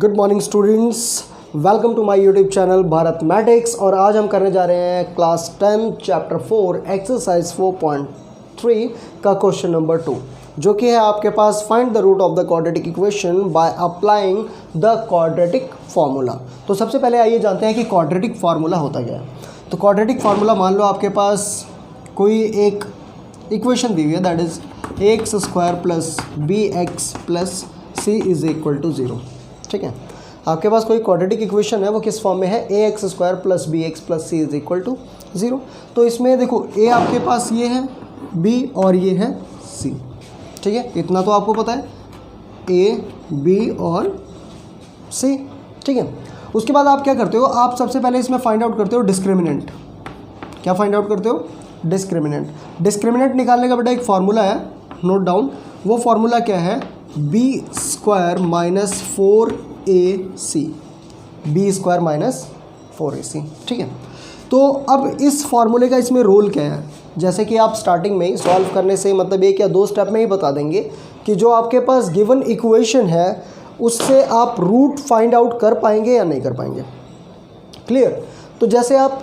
Good morning students, welcome to my YouTube channel Bharatmatics. और आज हम करने जा रहे हैं क्लास 10 चैप्टर 4 एक्सरसाइज 4.3 का क्वेश्चन नंबर 2, जो कि है आपके पास find the root of the quadratic equation by applying the quadratic formula. तो सबसे पहले आइए जानते हैं कि क्वाड्रेटिक फार्मूला होता क्या है। तो क्वाड्रेटिक फार्मूला, मान लो आपके पास कोई एक इक्वेशन दी हुई है, that is x square plus B x plus C is equal to 0। ठीक है, आपके पास कोई क्वाड्रेटिक इक्वेशन है, वो किस फॉर्म में है, A x square plus B x plus C is equal to 0। तो इसमें देखो ए आपके पास ये है, बी और ये है सी। ठीक है, इतना तो आपको पता है, ए बी और सी। ठीक है, उसके बाद आप क्या करते हो, आप सबसे पहले इसमें फाइंड आउट करते हो डिस्क्रिमिनेंट। क्या फाइंड आउट करते हो, डिस्क्रिमिनेंट। डिस्क्रिमिनेंट निकालने का बेटा एक फार्मूला है, नोट डाउन। वो फार्मूला क्या है, b square minus 4ac, b square minus 4ac। ठीक है, तो अब इस फार्मूले का इसमें रोल क्या है, जैसे कि आप स्टार्टिंग में ही सॉल्व करने से मतलब एक या दो स्टेप में ही बता देंगे कि जो आपके पास गिवन इक्वेशन है उससे आप रूट फाइंड आउट कर पाएंगे या नहीं कर पाएंगे। क्लियर। तो जैसे आप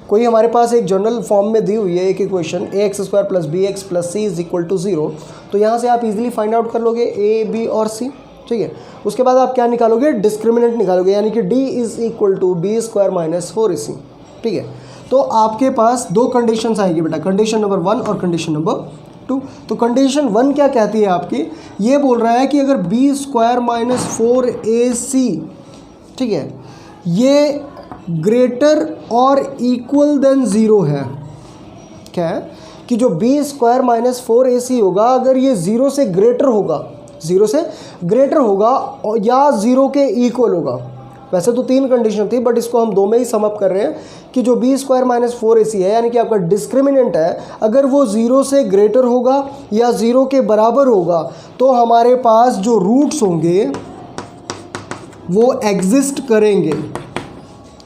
कोई हमारे पास एक जनरल फॉर्म में दी हुई है एक equation a x square plus B x plus C is equal to 0, तो यहाँ से आप इजीली फाइंड आउट कर लोगे ए बी और सी। ठीक है, उसके बाद आप क्या निकालोगे, डिस्क्रिमिनेंट निकालोगे, यानी कि d is equal to b square minus 4ac। ठीक है, तो आपके पास दो कंडीशंस आएगी बेटा, कंडीशन नंबर 1 और कंडीशन नंबर 2। तो कंडीशन 1 क्या कहती है आपकी, ये बोल रहा है कि अगर बी स्क्वायर माइनस 4ac, ठीक है, ये ग्रेटर और इक्वल देन 0 है। क्या है कि जो बी स्क्वायर माइनस 4ac होगा, अगर ये 0 से ग्रेटर होगा, 0 से ग्रेटर होगा या 0 के इक्वल होगा। वैसे तो 3 कंडीशन थी, बट इसको हम 2 में ही सम अप कर रहे हैं कि जो बी स्क्वायर माइनस 4ac है, यानी कि आपका डिस्क्रिमिनेंट है, अगर वो 0 से ग्रेटर होगा या 0 के बराबर होगा, तो हमारे पास जो रूट्स होंगे वो एग्जिस्ट करेंगे।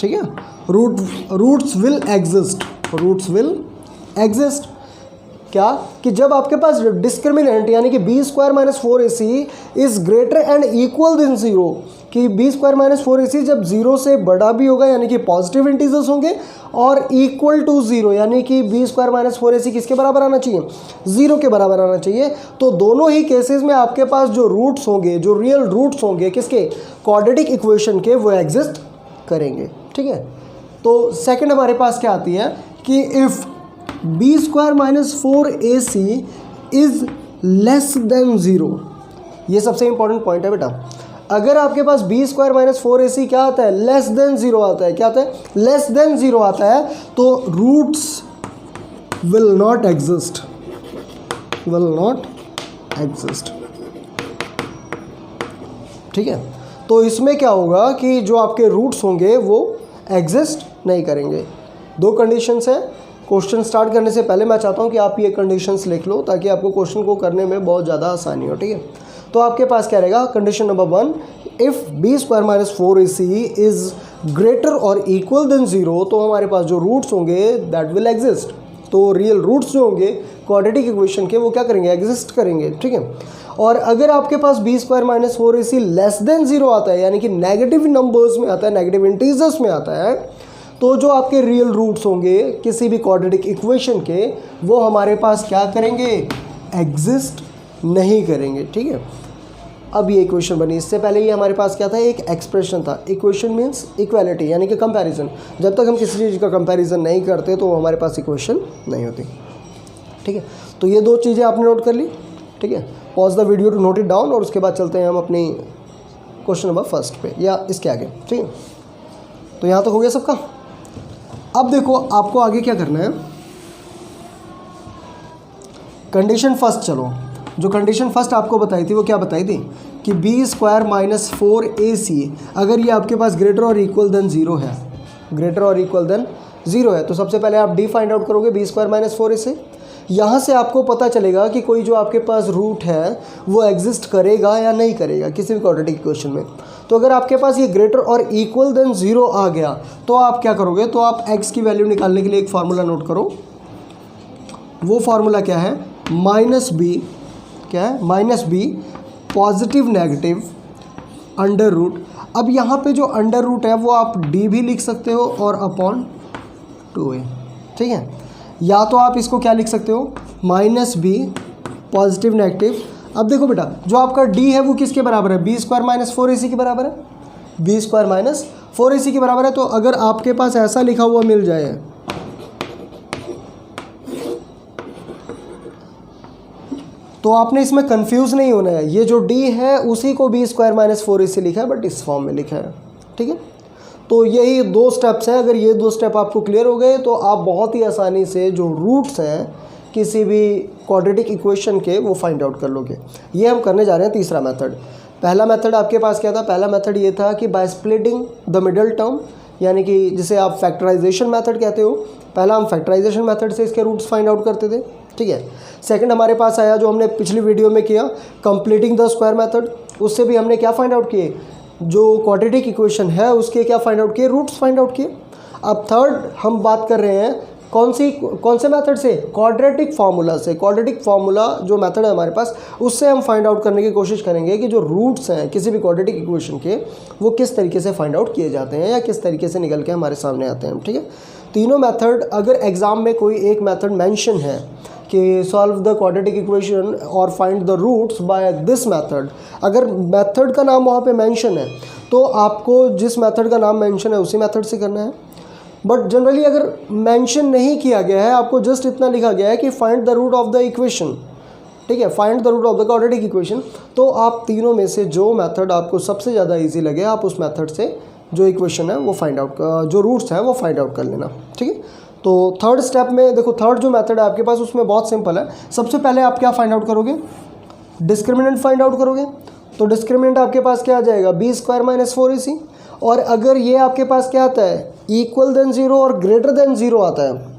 ठीक है, roots will exist, roots will exist. क्या कि जब आपके पास डिस्क्रिमिनेंट यानी कि b square minus 4ac is greater and equal than 0, कि बी स्क्वायर माइनस 4ac जब 0 से बड़ा भी होगा यानी कि पॉजिटिव इंटीजर्स होंगे, और इक्वल टू 0 यानी कि बी स्क्वायर माइनस 4ac किसके बराबर आना चाहिए, 0 के बराबर आना चाहिए। तो दोनों ही केसेस में आपके पास जो रूट्स होंगे, जो रियल रूट्स होंगे किसके, क्वाड्रेटिक इक्वेशन के, वो एग्जिस्ट करेंगे। ठीक है, तो सेकंड हमारे पास क्या आती है कि if b square minus 4ac is less than 0, ये सबसे इंपॉर्टेंट पॉइंट है बेटा। अगर आपके पास बी स्क्वायर माइनस 4ac क्या आता है, लेस देन 0 आता है। क्या आता है, लेस देन 0 आता है, तो roots will not exist, will not exist. ठीक है, तो इसमें क्या होगा कि जो आपके रूट्स होंगे वो एग्जिस्ट नहीं करेंगे। 2 कंडीशंस हैं। क्वेश्चन स्टार्ट करने से पहले मैं चाहता हूं कि आप ये कंडीशंस लिख लो, ताकि आपको क्वेश्चन को करने में बहुत ज़्यादा आसानी हो। ठीक है, तो आपके पास क्या रहेगा, condition number 1, if b square minus 4ac is greater और इक्वल देन 0, तो हमारे पास जो रूट्स होंगे दैट विल एग्जिस्ट। तो रियल रूट्स जो होंगे क्वाड्रेटिक इक्वेशन के, वो क्या करेंगे, एग्जिस्ट करेंगे। ठीक है, और अगर आपके पास B square minus 4ac less than 0 आता है, यानी कि नेगेटिव नंबर्स में आता है, नेगेटिव इंटीजर्स में आता है, तो जो आपके रियल रूट्स होंगे किसी भी क्वाड्रेटिक इक्वेशन के, वो हमारे पास क्या करेंगे, एग्जिस्ट नहीं करेंगे। ठीक है, अब ये इक्वेशन बनी। इससे पहले ये हमारे पास क्या था, एक एक्सप्रेशन था। इक्वेशन मीन्स इक्वालिटी, यानी कि कंपैरिजन। जब तक हम किसी चीज़ का कंपैरिजन नहीं करते तो हमारे पास इक्वेशन नहीं होती। ठीक है, तो ये 2 चीज़ें आपने नोट कर ली। ठीक है, pause the video to note it down, और उसके बाद चलते हैं हम अपनी क्वेश्चन नंबर 1 पे या इसके आगे। ठीक है, तो यहाँ तक हो गया सबका। अब देखो आपको आगे क्या करना है, कंडीशन फर्स्ट। चलो, जो कंडीशन फर्स्ट आपको बताई थी वो क्या बताई थी कि बी स्क्वायर माइनस 4ac अगर ये आपके पास ग्रेटर और इक्वल देन 0 है, ग्रेटर और इक्वल देन 0 है, तो सबसे पहले आप डी फाइंड आउट करोगे, बी स्क्वायर माइनस 4ac। यहाँ से आपको पता चलेगा कि कोई जो आपके पास रूट है वो एग्जिस्ट करेगा या नहीं करेगा किसी भी क्वाड्रेटिक इक्वेशन में। तो अगर आपके पास ये ग्रेटर और इक्वल देन 0 आ गया, तो आप क्या करोगे, तो आप x की वैल्यू निकालने के लिए एक फार्मूला नोट करो। वो फार्मूला क्या है, माइनस बी, क्या है, minus b positive negative under root, अब यहाँ पे जो अंडर रूट है वो आप डी भी लिख सकते हो और अपॉन 2a, ठीक है। या तो आप इसको क्या लिख सकते हो, माइनस बी पॉजिटिव नेगेटिव। अब देखो बेटा, जो आपका डी है वो किसके बराबर है, बी स्क्वायर माइनस 4ac के बराबर है, बी स्क्वायर माइनस 4ac के बराबर है। तो अगर आपके पास ऐसा लिखा हुआ मिल जाए तो आपने इसमें कंफ्यूज नहीं होना है, ये जो डी है उसी को बी स्क्वायर माइनस 4ac लिखा है, बट इस फॉर्म में लिखा है, ठीक है। तो यही 2 स्टेप्स हैं, अगर ये 2 स्टेप आपको क्लियर हो गए तो आप बहुत ही आसानी से जो रूट्स हैं किसी भी क्वाड्रेटिक इक्वेशन के वो फाइंड आउट कर लोगे। ये हम करने जा रहे हैं तीसरा मेथड। पहला मेथड आपके पास क्या था, पहला मेथड ये था कि by splitting the middle term, यानी कि जिसे आप फैक्टराइजेशन मेथड कहते हो। पहला हम फैक्टराइजेशन मेथड से इसके रूट्स फाइंड आउट करते थे, ठीक है। सेकंड हमारे पास आया जो हमने पिछली वीडियो में किया, कंप्लीटिंग द स्क्वायर मेथड। उससे भी हमने क्या फाइंड आउट किए, जो क्वाड्रेटिक इक्वेशन है उसके क्या फाइंड आउट किए, रूट्स फाइंड आउट किए। अब थर्ड हम बात कर रहे हैं कौन से मेथड से, क्वाड्रेटिक फार्मूला से। क्वाड्रेटिक फार्मूला जो मेथड है हमारे पास, उससे हम फाइंड आउट करने की कोशिश करेंगे कि जो रूट्स हैं किसी भी क्वाड्रेटिक इक्वेशन के वो किस तरीके से फाइंड आउट किए जाते हैं या किस तरीके से निकल के हमारे सामने आते हैं, ठीक है। तीनों मेथड, अगर एग्जाम में कोई एक मेथड मेंशन है कि सॉल्व द क्वाड्रेटिक इक्वेशन और find the roots by this method, अगर मेथड का नाम वहाँ पे मेंशन है तो आपको जिस मेथड का नाम मेंशन है उसी मेथड से करना है। बट जनरली अगर मेंशन नहीं किया गया है, आपको जस्ट इतना लिखा गया है कि find the root of the equation, ठीक है, find the root of the quadratic equation, तो आप तीनों में से जो मेथड आपको सबसे ज़्यादा ईजी लगे आप उस मेथड से जो इक्वेशन है वो फाइंड आउट, जो रूट्स हैं वो फाइंड आउट कर लेना, ठीक है। तो थर्ड स्टेप में देखो, थर्ड जो मेथड है आपके पास उसमें बहुत सिंपल है। सबसे पहले आप क्या फाइंड आउट करोगे, डिस्क्रिमिनेंट फाइंड आउट करोगे। तो डिस्क्रिमिनेंट आपके पास क्या आ जाएगा, बी स्क्वायर माइनस 4ac। और अगर ये आपके पास क्या आता है, इक्वल देन 0 और ग्रेटर देन 0 आता है,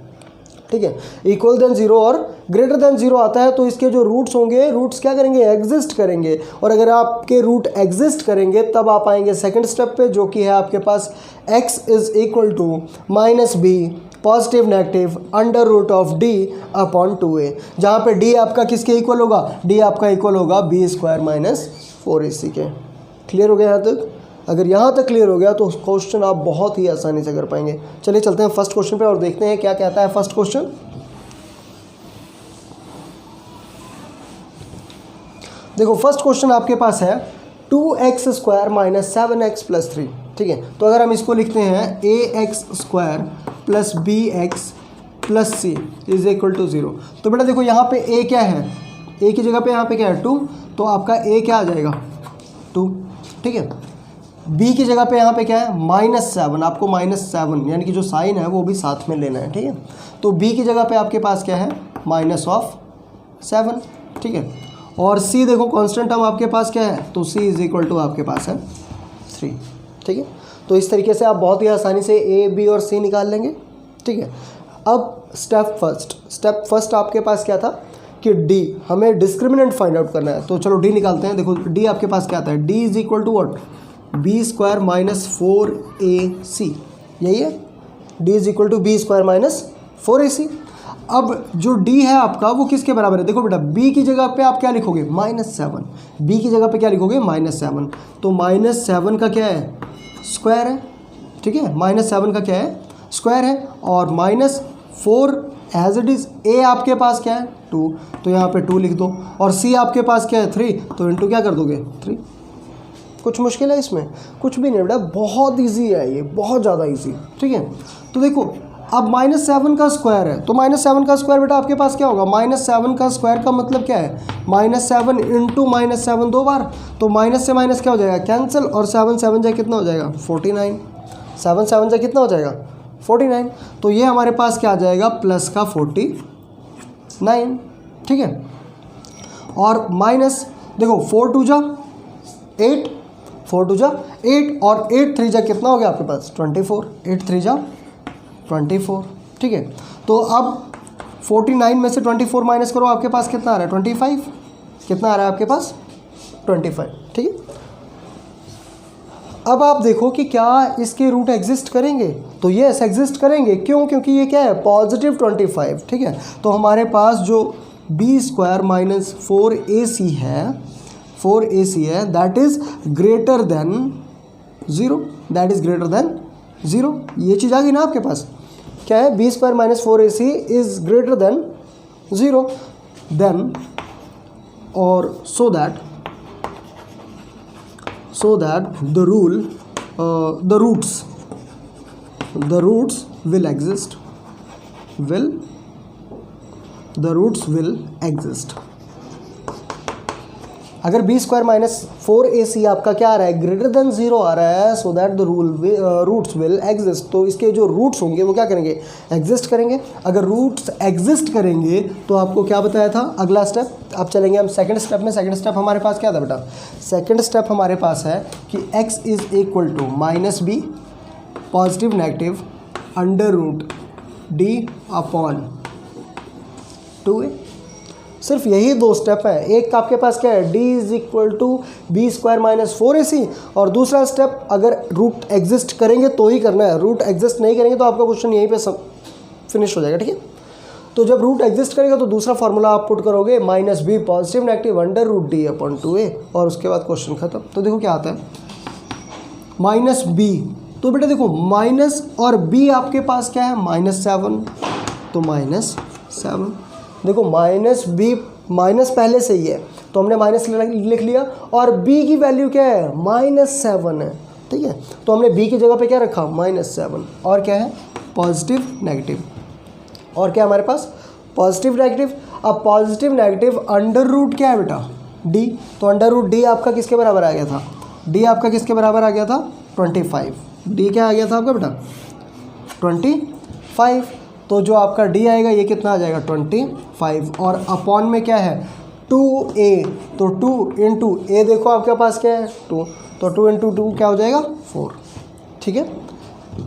ठीक है, इक्वल देन 0 और ग्रेटर देन 0 आता है, तो इसके जो रूट्स होंगे, रूट्स क्या करेंगे, एग्जिस्ट करेंगे। और अगर आपके रूट एग्जिस्ट करेंगे तब आप आएंगे सेकंड स्टेप पे, जो कि है आपके पास x is equal to minus b positive negative under root of d upon 2a, जहाँ पे d आपका किसके इक्वल होगा, d आपका इक्वल होगा बी स्क्वायर माइनस 4ac के। क्लियर हो गया यहाँ तक? अगर यहाँ तक क्लियर हो गया तो क्वेश्चन आप बहुत ही आसानी से कर पाएंगे। चलिए चलते हैं फर्स्ट क्वेश्चन पे और देखते हैं क्या कहता है फर्स्ट क्वेश्चन। देखो फर्स्ट क्वेश्चन आपके पास है 2x square minus 7x plus 3, ठीक है। तो अगर हम इसको लिखते हैं ax square plus bx plus c is equal to 0। तो बेटा देखो यहाँ पे a क्या है, a की जगह पे यहाँ पे क्या है 2, तो आपका a क्या आ जाएगा 2, ठीक है। b की जगह पे यहाँ पे क्या है -7, आपको -7 यानी कि जो साइन है वो भी साथ में लेना है, ठीक है। तो b की जगह पे आपके पास क्या है -7, ठीक है। और c देखो कांस्टेंट टर्म आपके पास क्या है, तो c इज इक्वल टू आपके पास है 3, ठीक है। तो इस तरीके से आप बहुत ही आसानी से a b और c निकाल लेंगे, ठीक है। अब स्टेप फर्स्ट आपके पास क्या था कि d, हमें डिस्क्रिमिनेंट फाइंड आउट करना है। तो चलो d निकालते हैं। देखो d आपके पास क्या आता है, d is equal to what, b square minus 4ac, यही है, d is equal to b square minus 4ac। अब जो d है आपका वो किसके बराबर है, देखो बेटा b की जगह पे आप क्या लिखोगे -7, b की जगह पे क्या लिखोगे -7, तो -7 का क्या है स्क्वायर है, ठीक है, -7 का क्या है स्क्वायर है, और -4 एज इट इज़। a आपके पास क्या है 2, तो यहाँ पे 2 लिख दो, और c आपके पास क्या है 3, तो इंटू क्या कर दोगे 3। कुछ मुश्किल है इसमें, कुछ भी नहीं बेटा, बहुत इजी है ये, बहुत ज़्यादा इजी, ठीक है। तो देखो अब -7 का स्क्वायर है, तो -7 का स्क्वायर बेटा आपके पास क्या होगा, -7 का स्क्वायर का मतलब क्या है, -7 इंटू -7 2 बार, तो माइनस से माइनस क्या हो जाएगा कैंसिल, और 7 7 जाए कितना हो जाएगा 49, 7 7 जाए कितना हो जाएगा 49। तो ये हमारे पास क्या आ जाएगा प्लस का 49, ठीक है। और माइनस देखो 4 2 जा 8, 4 2 जा 8, और 8 3 जा कितना हो गया आपके पास 24, 8 3 जा 24, ठीक है। तो अब 49 में से 24 माइनस करो, आपके पास कितना आ रहा है 25, कितना आ रहा है आपके पास 25, ठीक है। अब आप देखो कि क्या इसके रूट एग्जिस्ट करेंगे, तो यस एग्जिस्ट करेंगे, क्यों, क्योंकि ये क्या है पॉजिटिव 25, ठीक है। तो हमारे पास जो बी स्क्वायर माइनस 4ac है, 4ac है that is greater than 0, that is greater than 0। ये चीज़ आ गई ना आपके पास, क्या है, b square minus 4ac is greater than 0 then, और so that the roots will exist, अगर बी स्क्वायर माइनस 4ac आपका क्या आ रहा है, ग्रेटर देन 0 आ रहा है, so that the roots will exist, तो इसके जो रूट्स होंगे वो क्या करेंगे, एग्जिस्ट करेंगे। अगर रूट्स एग्जिस्ट करेंगे तो आपको क्या बताया था अगला स्टेप, अब चलेंगे हम सेकंड स्टेप में। सेकंड स्टेप हमारे पास क्या था बेटा, सेकंड स्टेप हमारे पास है कि x is equal to minus b positive negative under root d upon 2a। सिर्फ यही दो स्टेप है। एक आपके पास क्या है, d is equal to b square minus 4ac, और दूसरा स्टेप अगर रूट एग्जिस्ट करेंगे तो ही करना है, रूट एग्जिस्ट नहीं करेंगे तो आपका क्वेश्चन यहीं पे सब फिनिश हो जाएगा। ठीक है, तो जब रूट एग्जिस्ट करेगा तो दूसरा फॉर्मूला आप पुट करोगे minus b positive negative under root d upon 2a, और उसके बाद क्वेश्चन खत्म। तो देखो क्या आता है, माइनस बी, तो बेटा देखो माइनस और b आपके पास क्या है, -7, तो -7। देखो माइनस बी, माइनस पहले से ही है तो हमने माइनस लिख लिया, और b की वैल्यू क्या है, -7 है। ठीक है, तो हमने b की जगह पे क्या रखा, -7, और क्या है, पॉजिटिव नेगेटिव, और क्या हमारे पास पॉजिटिव नेगेटिव। अब पॉजिटिव नेगेटिव अंडर रूट क्या है बेटा, d, तो अंडर रूट d आपका किसके बराबर आ गया था, d आपका किसके बराबर आ गया था, 25। d क्या आ गया था आपका बेटा, 25। तो जो आपका d आएगा ये कितना आ जाएगा, 25, और अपॉन में क्या है, 2a, तो 2 इंटू a देखो आपके पास क्या है, 2, तो 2 इंटू 2 क्या हो जाएगा, 4। ठीक है,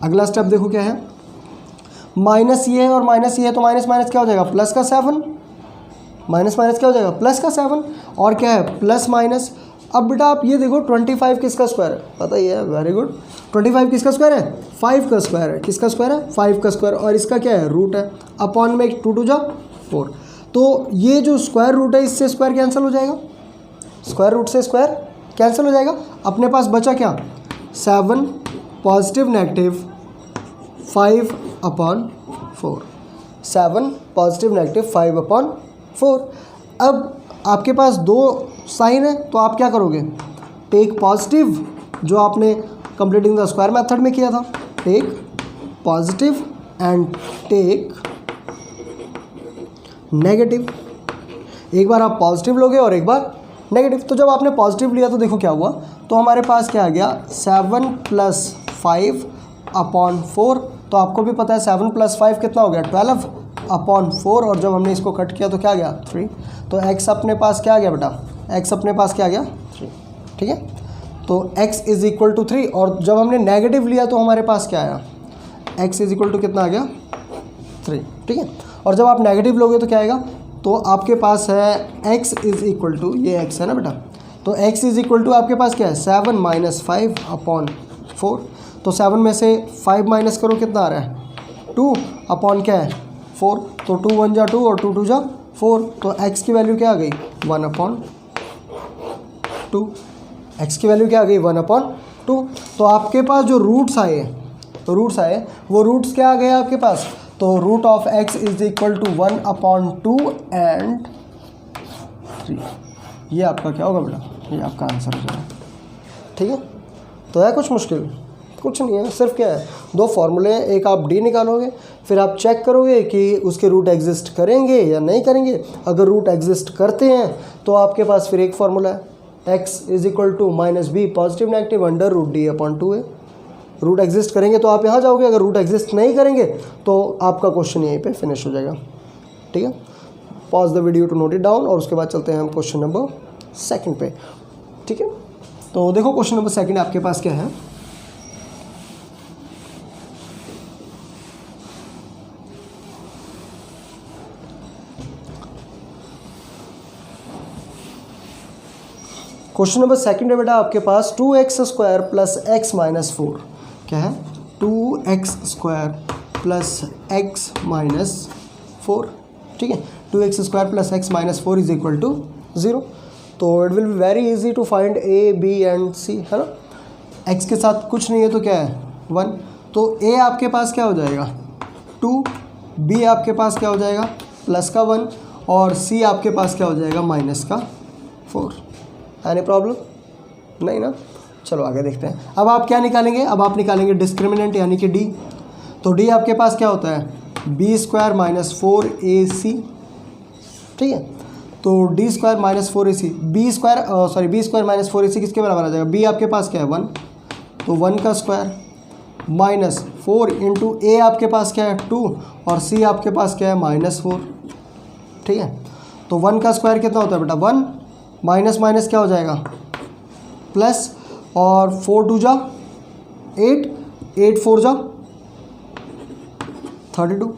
अगला स्टेप देखो क्या है, माइनस ये है और माइनस ये है, तो माइनस माइनस क्या हो जाएगा, प्लस का 7, माइनस माइनस क्या हो जाएगा, प्लस का 7, और क्या है, प्लस माइनस। अब बेटा आप ये देखो 25 किसका स्क्वायर है, पता ही है, वेरी गुड। 25 किसका स्क्वायर है, 5 का स्क्वायर है, किसका स्क्वायर है, 5 का स्क्वायर, और इसका क्या है, रूट है, अपॉन में 2 2 जा 4। तो ये जो स्क्वायर रूट है इससे स्क्वायर कैंसिल हो जाएगा, स्क्वायर रूट से स्क्वायर कैंसिल हो जाएगा। अपने पास बचा क्या, 7 positive negative 5 upon 4, 7 positive negative 5 upon 4। अब आपके पास दो साइन है तो आप क्या करोगे, टेक पॉजिटिव, जो आपने कंप्लीटिंग द स्क्वायर मेथड में किया था, take positive and take negative. एक बार आप पॉजिटिव लोगे और एक बार नेगेटिव। तो जब आपने पॉजिटिव लिया तो देखो क्या हुआ, तो हमारे पास क्या आ गया, 7 + 5 अपॉन 4। तो आपको भी पता है 7 + 5 कितना हो गया, 12 अपॉन 4, और जब हमने इसको कट किया तो क्या आ गया, 3। तो x अपने पास क्या आ गया बेटा, x अपने पास क्या आ गया, 3। ठीक है, तो x इज इक्वल टू 3, और जब हमने नेगेटिव लिया तो हमारे पास क्या आया, x इज इक्वल टू कितना आ गया, 3। ठीक है, और जब आप नेगेटिव लोगे तो क्या आएगा, तो आपके पास है x इज इक्वल टू, ये x है ना बेटा, तो x इज इक्वल टू आपके पास क्या है, 7 - 5 अपॉन 4। तो 7 में से 5 माइनस करो, कितना आ रहा है, 2 अपॉन क्या है, 4। तो 2 1 जा 2 और 2 2 जा 4, तो x की वैल्यू क्या आ गई, 1 अपॉन 2। x की वैल्यू क्या आ गई, 1 अपॉन 2। तो आपके पास जो रूट्स आए, वो रूट्स क्या आ गए आपके पास, तो root of x is equal to 1 upon 2 and 3। ये आपका क्या होगा बेटा, ये आपका आंसर हो जाएगा। ठीक है, तो है कुछ मुश्किल, कुछ नहीं है, सिर्फ क्या है, दो फॉर्मूले हैं, एक आप d निकालोगे, फिर आप चेक करोगे कि उसके रूट एग्जिस्ट करेंगे या नहीं करेंगे। अगर रूट एग्जिस्ट करते हैं तो आपके पास फिर एक फार्मूला है, x is equal to -b positive negative under root d upon 2a। Root exist करेंगे तो आप यहाँ जाओगे, अगर रूट एग्जिस्ट नहीं करेंगे तो आपका क्वेश्चन यहीं पे फिनिश हो जाएगा। ठीक है, pause the video to note it down, और उसके बाद चलते हैं हम क्वेश्चन नंबर 2 पे। ठीक है, तो देखो क्वेश्चन नंबर 2 आपके पास क्या है, क्वेश्चन नंबर 2 है बेटा आपके पास 2x² + x - 4। क्या है, 2x² + x - 4। ठीक है, 2x² + x - 4 is equal to 0। तो it will be very easy to find A B and C, है ना। एक्स के साथ कुछ नहीं है तो क्या है 1, तो ए आपके पास क्या हो जाएगा 2, बी आपके पास क्या हो जाएगा प्लस का 1 और सी आपके पास क्या हो जाएगा माइनस का 4। एनी प्रॉब्लम नहीं ना। चलो आगे देखते हैं। अब आप क्या निकालेंगे, अब आप निकालेंगे डिस्क्रिमिनेंट यानी कि डी। तो डी आपके पास क्या होता है बी स्क्वायर माइनस 4ac, ठीक है। तो d square minus 4ac, b square minus 4ac किसके बराबर आ जाएगा, बी आपके पास क्या है 1, तो 1 का स्क्वायर माइनस 4 इंटू ए आपके पास क्या है 2 और सी आपके पास क्या है -4, ठीक है। तो 1 का स्क्वायर कितना होता है बेटा 1, माइनस माइनस क्या हो जाएगा प्लस, और 4 2 जा 8, 8 4 जा 32,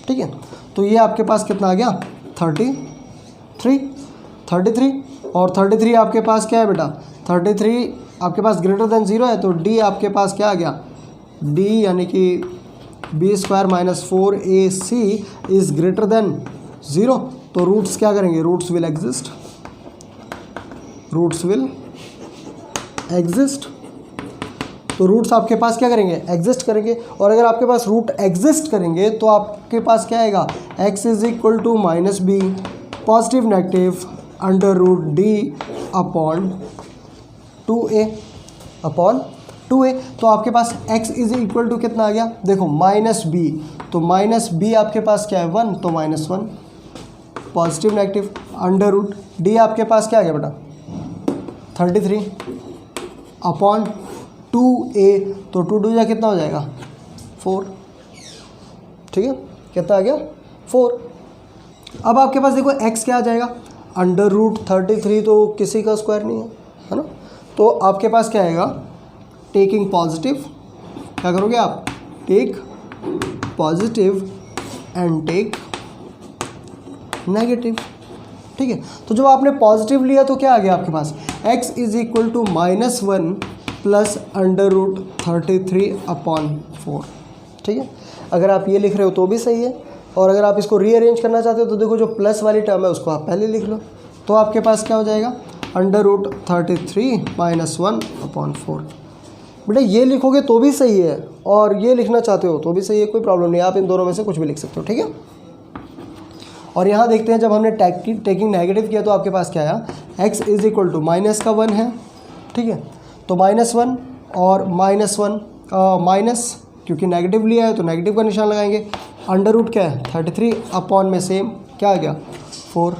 ठीक है। तो ये आपके पास कितना आ गया 33, और 33 आपके पास क्या है बेटा 33 आपके पास ग्रेटर देन 0 है, तो डी आपके पास क्या आ गया डी यानी कि b square minus 4ac is greater than 0। तो रूट्स क्या करेंगे, रूट्स विल एग्जिस्ट, तो रूट्स आपके पास क्या करेंगे एग्जिस्ट करेंगे। और अगर आपके पास रूट एग्जिस्ट करेंगे तो आपके पास क्या आएगा x is equal to minus b positive negative under root d upon 2a। तो आपके पास x इज इक्वल टू कितना आ गया, देखो माइनस बी, तो माइनस बी आपके पास क्या है 1, तो -1 positive negative under root d आपके पास क्या आ गया बेटा 33 अपॉन 2a, तो 2 2 कितना हो जाएगा 4, ठीक है। कितना आ गया 4। अब आपके पास देखो x क्या आ जाएगा अंडर रूट 33, तो किसी का स्क्वायर नहीं है ना। तो आपके पास क्या आएगा टेकिंग पॉजिटिव, क्या करोगे आप take positive and take negative, ठीक है। तो जब आपने पॉजिटिव लिया तो क्या आ गया आपके पास x is equal to -1 plus under root 33 upon 4, ठीक है। अगर आप ये लिख रहे हो तो भी सही है, और अगर आप इसको रीअरेंज करना चाहते हो तो देखो जो प्लस वाली टर्म है उसको आप पहले लिख लो, तो आपके पास क्या हो जाएगा अंडर रूट 33 -1 अपॉन 4। बेटा ये लिखोगे तो भी सही है और ये लिखना चाहते हो तो भी सही है, कोई प्रॉब्लम नहीं, आप इन दोनों में से कुछ भी लिख सकते हो, ठीक है। और यहाँ देखते हैं जब हमने टेकिंग नेगेटिव किया तो आपके पास क्या आया x is equal to minus का 1 है, ठीक है। तो -1 और -1 माइनस, क्योंकि नेगेटिव लिया है तो नेगेटिव का निशान लगाएंगे, अंडर रूट क्या है 33 अपॉन में सेम क्या आ गया 4,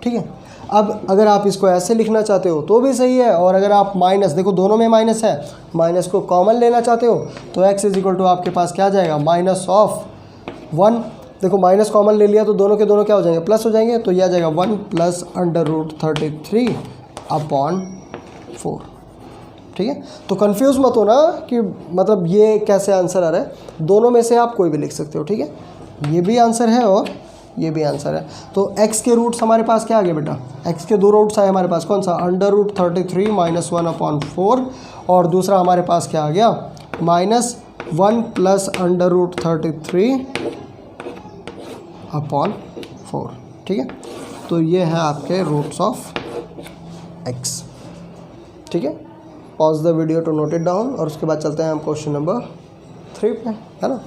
ठीक है। अब अगर आप इसको ऐसे लिखना चाहते हो तो भी सही है, और अगर आप माइनस, देखो दोनों में माइनस है, माइनस को कॉमन लेना चाहते हो तो x इज इक्वल टू आपके पास क्या आ जाएगा -1, देखो माइनस कॉमन ले लिया तो दोनों के दोनों क्या हो जाएंगे प्लस हो जाएंगे, तो यह आ जाएगा 1 प्लस अंडर रूट 33 अपॉन 4, ठीक है। तो कंफ्यूज मत होना कि मतलब ये कैसे आंसर आ रहा है, दोनों में से आप कोई भी लिख सकते हो, ठीक है। ये भी आंसर है और ये भी आंसर है। तो x के रूट्स हमारे पास क्या आ गए बेटा, x के 2 रूट्स आए हमारे पास, कौन सा अंडर रूट 33 -1 अपॉन 4, और दूसरा हमारे पास क्या आ गया -1 प्लस अंडर रूट 33 अपॉन 4, ठीक है। तो ये है आपके रूट्स ऑफ x, ठीक है। Pause the video to note it down, और उसके बाद चलते हैं हम क्वेश्चन नंबर 3 पे, है ना।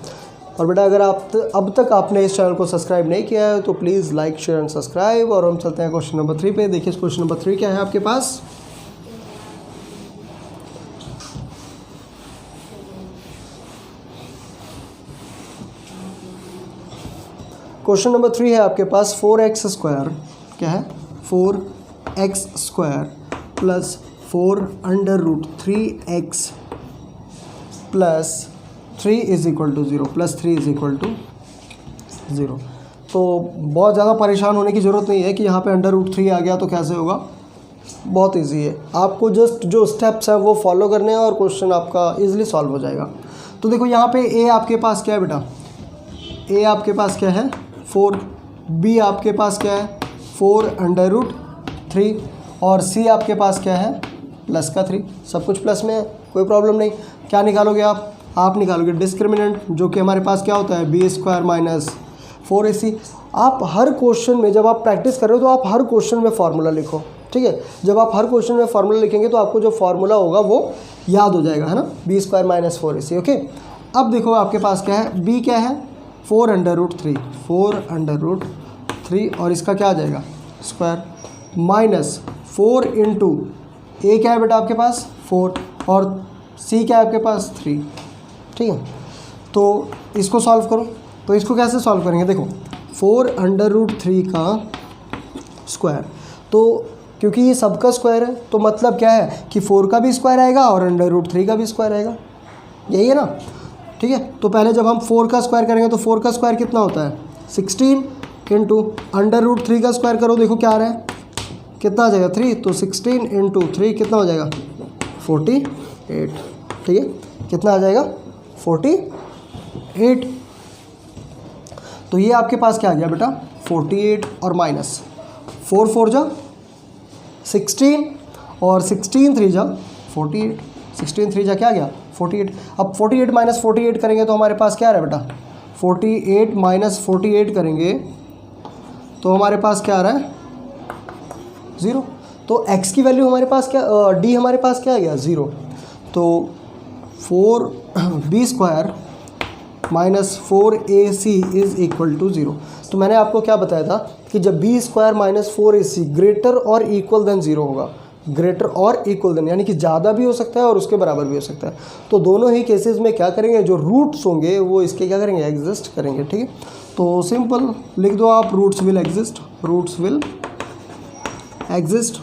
और बेटा अगर आप अब तक आपने इस चैनल को सब्सक्राइब नहीं किया है तो please like share and subscribe, और हम चलते हैं क्वेश्चन नंबर 3 पे। देखिए क्वेश्चन नंबर 3 क्या है आपके पास, क्वेश्चन नंबर 3 है आपके पास 4x स्क्वायर, क्या है 4x square plus 4 under root 3x plus 3 is equal to 0, plus 3 is equal to 0। तो बहुत ज़्यादा परेशान होने की ज़रूरत नहीं है कि यहाँ पे अंडर रूट 3 आ गया तो कैसे होगा, बहुत इजी है, आपको जस्ट जो स्टेप्स हैं वो फॉलो करने हैं और क्वेश्चन आपका इजीली सॉल्व हो जाएगा। तो देखो यहाँ पे a आपके पास क्या है बेटा, a आपके पास क्या है 4, b आपके पास क्या है 4 अंडर रूट 3, और c आपके पास क्या है प्लस का 3, सब कुछ प्लस में है, कोई प्रॉब्लम नहीं। क्या निकालोगे आप निकालोगे डिस्क्रिमिनेंट, जो कि हमारे पास क्या होता है बी स्क्वायर माइनस 4ac। आप हर क्वेश्चन में जब आप प्रैक्टिस कर रहे हो तो आप हर क्वेश्चन में फार्मूला लिखो, ठीक है, जब आप हर क्वेश्चन में फार्मूला लिखेंगे तो आपको जो फार्मूला होगा वो याद हो जाएगा, है ना, B square minus 4ac। Okay, अब देखो आपके पास क्या है, बी क्या है 4√3, 4√3 और इसका क्या आ जाएगा स्क्वायर माइनस 4 इंटू ए क्या है बेटा आपके पास 4 और सी क्या है आपके पास 3। ठीक है, तो इसको सॉल्व करो। तो इसको कैसे सॉल्व करेंगे, देखो 4√3 का स्क्वायर, तो क्योंकि ये सबका स्क्वायर है तो मतलब क्या है कि 4 का भी स्क्वायर आएगा और √3 का भी स्क्वायर आएगा, यही है ना। ठीक है, तो पहले जब हम 4 का स्क्वायर करेंगे तो 4 का स्क्वायर कितना होता है 16 इंटू √3 का स्क्वायर करो, देखो क्या आ रहा है, कितना आ जाएगा 3, तो 16 इंटू 3 कितना हो जाएगा 48। ठीक है, कितना आ जाएगा 48। तो ये आपके पास क्या आ गया बेटा 48 और माइनस 4 4 जा 16 और 16 3 जा 48, 16 3 जा क्या आ गया 48। अब 48 माइनस 48 करेंगे तो हमारे पास क्या आ रहा है बेटा 48 माइनस 48 करेंगे तो हमारे पास क्या आ रहा है 0। तो x की वैल्यू हमारे पास क्या d हमारे पास क्या आ गया 0। तो 4b square minus 4ac is equal to 0। तो मैंने आपको क्या बताया था कि जब b square minus 4ac greater और इक्वल देन 0 होगा, ग्रेटर और इक्वल देन यानी कि ज़्यादा भी हो सकता है और उसके बराबर भी हो सकता है, तो दोनों ही केसेस में क्या करेंगे, जो रूट्स होंगे वो इसके क्या करेंगे एग्जिस्ट करेंगे। ठीक है, तो सिंपल लिख दो आप roots will exist, roots will exist.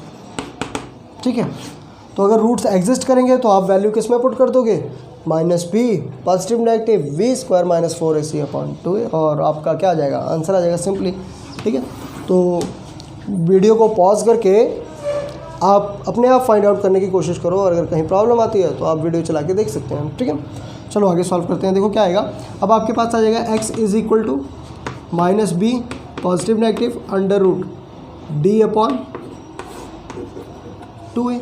ठीक है, तो अगर रूट्स एग्जिस्ट करेंगे तो आप वैल्यू किस में पुट कर दोगे minus b positive negative b square minus 4ac upon 2 और आपका क्या आ जाएगा आंसर आ जाएगा सिंपली। ठीक है, तो वीडियो को पॉज करके आप अपने आप फाइंड आउट करने की कोशिश करो और अगर कहीं प्रॉब्लम आती है तो आप वीडियो चला के देख सकते हैं। ठीक है, चलो आगे सॉल्व करते हैं। देखो क्या आएगा, अब आपके पास आ जाएगा x is equal to minus b positive negative under root d upon 2a।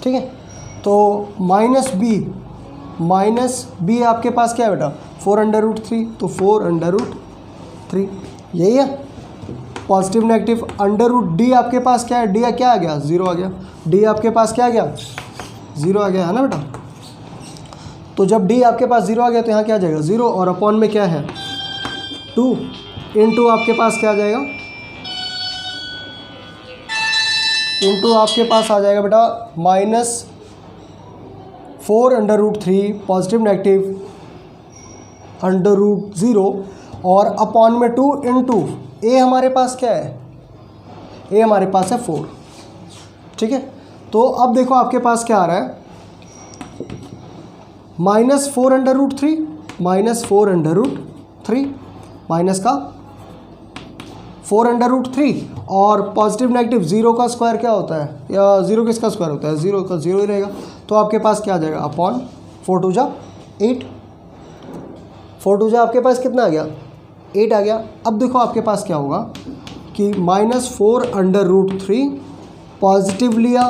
ठीक है, तो माइनस बी आपके पास क्या है बेटा 4√3, तो 4√3 यही है। Positive negative under root d आपके पास क्या है, डी क्या आ गया 0 आ गया, डी आपके पास क्या आ गया 0 आ गया, है ना बेटा। तो जब डी आपके पास 0 आ गया तो यहाँ क्या आ जाएगा 0 और अपॉन में क्या है 2 इंटू आपके पास क्या आ जाएगा, इंटू आपके पास आ जाएगा बेटा minus 4√3 positive negative under root 0 और अपॉन में 2 इंटू ए हमारे पास क्या है, ए हमारे पास है 4। ठीक है, तो अब देखो आपके पास क्या आ रहा है माइनस 4√3 माइनस 4√3 माइनस का 4√3 और पॉजिटिव नेगेटिव 0 का स्क्वायर क्या होता है, या 0 किसका स्क्वायर होता है 0 का 0 ही रहेगा। तो आपके पास क्या आ जाएगा अपॉन 4 2 जा 8, 4 2 जा आपके पास कितना आ गया 8 आ गया। अब देखो आपके पास क्या होगा कि माइनस 4√3 पॉजिटिव लिया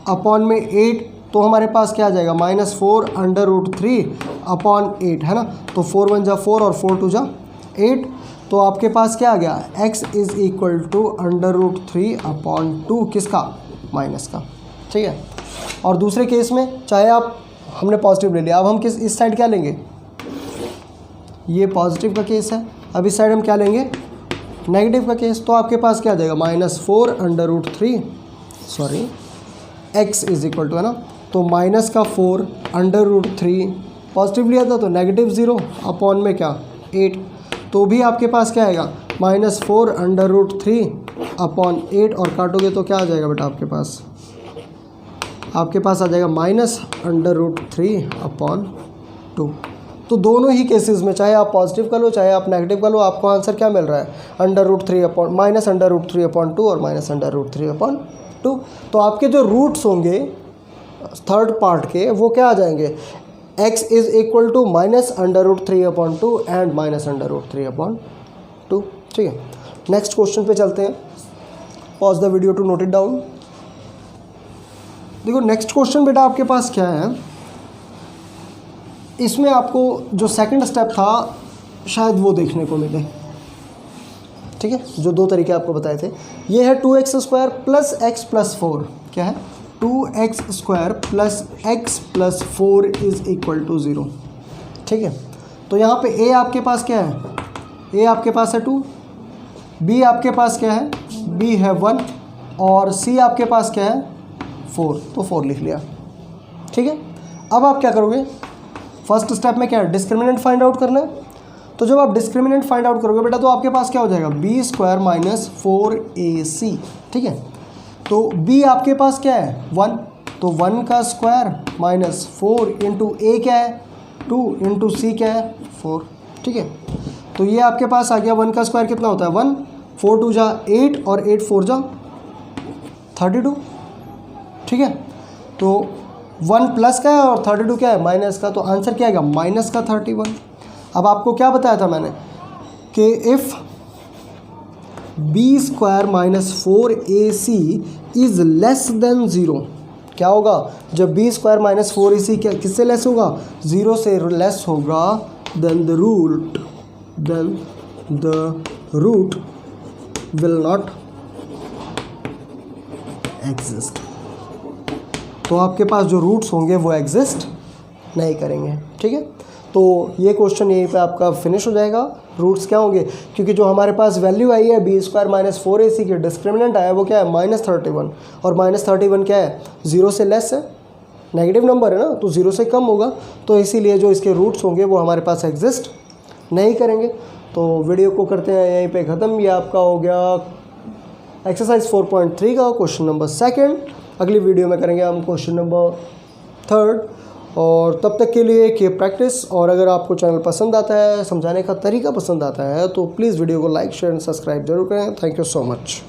अपॉन में 8, तो हमारे पास क्या आ जाएगा माइनस 4√3 अपॉन 8, है ना। तो 4 1 जा 4 और 4 2 जा 8, तो आपके पास क्या आ गया x is equal to √3 upon 2 किसका माइनस का। ठीक है, और दूसरे केस में चाहे आप हमने पॉजिटिव ले लिया, अब हम किस इस साइड क्या लेंगे, ये पॉजिटिव का केस है, अब इस साइड हम क्या लेंगे नेगेटिव का केस। तो आपके पास क्या आ जाएगा minus 4√3 sorry x is equal to, है ना, तो माइनस का 4√3 पॉजिटिव लिया था तो नेगेटिव 0 अपॉन में क्या 8, तो भी आपके पास क्या आएगा माइनस 4√3 अपॉन 8 और काटोगे तो क्या आ जाएगा बेटा आपके पास आ जाएगा माइनस √3 अपॉन 2। तो दोनों ही केसेस में चाहे आप पॉजिटिव का लो चाहे आप नेगेटिव का लो, आपको आंसर क्या मिल रहा है √3 अपॉन माइनस √3 अपॉन 2 और माइनस √3 अपॉन 2। तो आपके जो रूट्स होंगे थर्ड पार्ट के वो क्या आ जाएंगे x is equal to minus √3 upon 2 and minus √3 upon 2। ठीक है, नेक्स्ट क्वेश्चन पे चलते हैं, pause the video to note it down. देखो नेक्स्ट क्वेश्चन बेटा आपके पास क्या है, इसमें आपको जो सेकंड स्टेप था शायद वो देखने को मिले। ठीक है, जो दो तरीके आपको बताए थे। ये है 2x² प्लस x प्लस 4, क्या है 2x² plus x plus 4 is equal to 0। ठीक है, तो यहाँ पे a आपके पास क्या है, a आपके पास है 2, b आपके पास क्या है, b है 1 और c आपके पास क्या है 4, तो 4 लिख लिया। ठीक है, अब आप क्या करोगे, फर्स्ट स्टेप में क्या है, डिस्क्रिमिनेंट फाइंड आउट करना है। तो जब आप डिस्क्रिमिनेंट फाइंड आउट करोगे बेटा तो आपके पास क्या हो जाएगा, b² माइनस 4ac। ठीक है, तो b आपके पास क्या है 1, तो 1 का स्क्वायर माइनस 4 इंटू a क्या है 2 इंटू c क्या है 4। ठीक है, तो ये आपके पास आ गया 1 का स्क्वायर कितना होता है 1, 4 2 जा 8 और 8 4 जा 32। ठीक है, तो 1 प्लस का है और 32 क्या है माइनस का, तो आंसर क्या आएगा माइनस का 31। अब आपको क्या बताया था मैंने कि if b² minus 4ac is less than 0, क्या होगा, जब b² माइनस 4ac क्या किससे लेस होगा, 0 से लेस होगा, then the root will not exist. तो आपके पास जो रूट्स होंगे वो एग्जिस्ट नहीं करेंगे। ठीक है, तो ये क्वेश्चन यहीं पे आपका फिनिश हो जाएगा। रूट्स क्या होंगे, क्योंकि जो हमारे पास वैल्यू आई है b² माइनस 4ac की डिस्क्रिमिनेंट आया वो क्या है -31, और -31 क्या है 0 से लेस है, नेगेटिव नंबर है ना, तो 0 से कम होगा, तो इसीलिए जो इसके रूट्स होंगे वो हमारे पास एग्जिस्ट नहीं करेंगे। तो वीडियो को करते हैं यहीं पे ख़त्म। ये आपका हो गया एक्सरसाइज 4.3 का क्वेश्चन नंबर 2। अगली वीडियो में करेंगे हम क्वेश्चन नंबर 3, और तब तक के लिए कि प्रैक्टिस। और अगर आपको चैनल पसंद आता है, समझाने का तरीका पसंद आता है, तो प्लीज़ वीडियो को लाइक शेयर एंड सब्सक्राइब जरूर करें। Thank you so much.